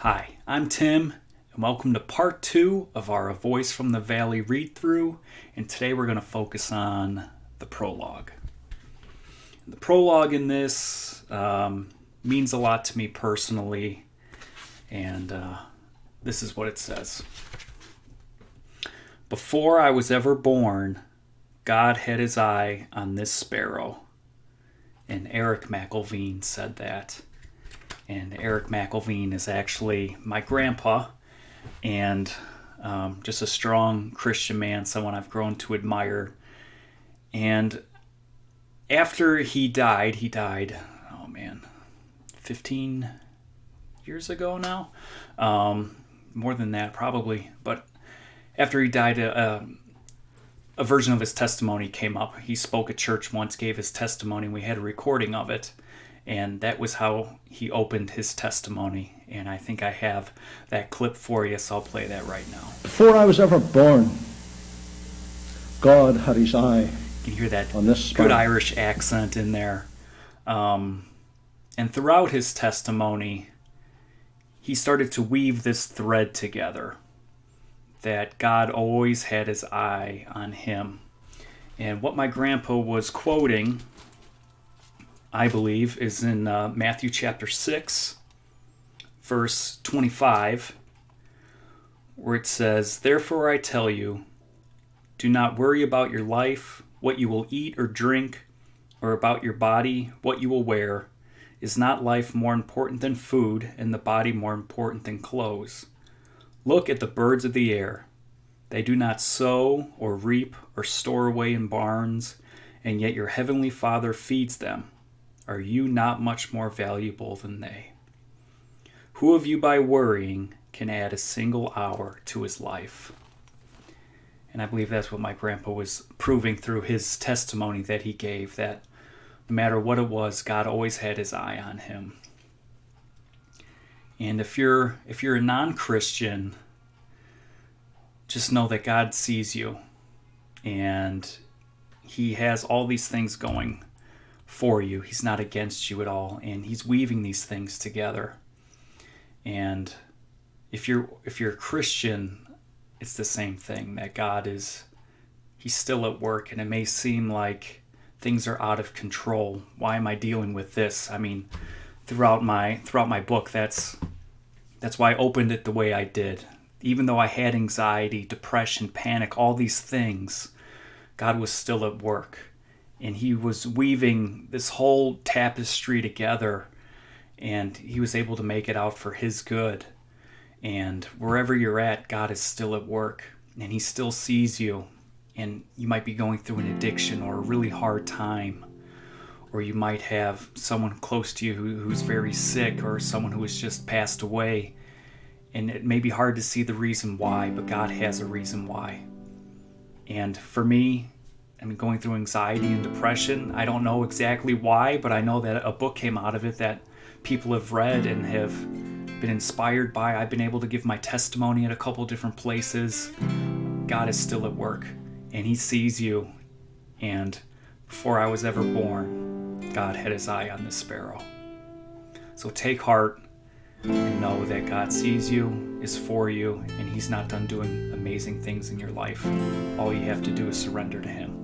Hi, I'm Tim, and welcome to part 2 of our A Voice from the Valley read-through, and today we're going to focus on the prologue. The prologue in this means a lot to me personally, and this is what it says. Before I was ever born, God had his eye on this sparrow. And Eric McElveen said that. And Eric McElveen is actually my grandpa, and just a strong Christian man, someone I've grown to admire. And after he died, 15 years ago now? More than that, probably. But after he died, a version of his testimony came up. He spoke at church once, gave his testimony, and we had a recording of it. And that was how he opened his testimony. And I think I have that clip for you, so I'll play that right now. Before I was ever born, God had his eye You can hear that on this good sparrow. Irish accent in there. And throughout his testimony, he started to weave this thread together, that God always had his eye on him. And what my grandpa was quoting, I believe, is in Matthew chapter 6, verse 25, where it says, "Therefore I tell you, do not worry about your life, what you will eat or drink, or about your body, what you will wear. Is not life more important than food, and the body more important than clothes? Look at the birds of the air. They do not sow or reap or store away in barns, and yet your heavenly Father feeds them. Are you not much more valuable than they? Who of you by worrying can add a single hour to his life?" And I believe that's what my grandpa was proving through his testimony that he gave, that no matter what it was, God always had his eye on him. And if you're a non-Christian, just know that God sees you, and he has all these things going for you. He's not against you at all, and he's weaving these things together. And if you're a Christian, it's the same thing, that he's still at work, and it may seem like things are out of control. Why am I dealing with this? I mean, throughout my book, that's why I opened it the way I did. Even though I had anxiety, depression, panic, all these things, God was still at work. And he was weaving this whole tapestry together, and he was able to make it out for his good. And wherever you're at, God is still at work, and he still sees you. And you might be going through an addiction or a really hard time, or you might have someone close to you who's very sick, or someone who has just passed away. And it may be hard to see the reason why, but God has a reason why. And for me, going through anxiety and depression, I don't know exactly why, but I know that a book came out of it that people have read and have been inspired by. I've been able to give my testimony at a couple different places. God is still at work, and he sees you. And before I was ever born, God had his eye on this sparrow. So take heart and know that God sees you, is for you, and he's not done doing amazing things in your life. All you have to do is surrender to him.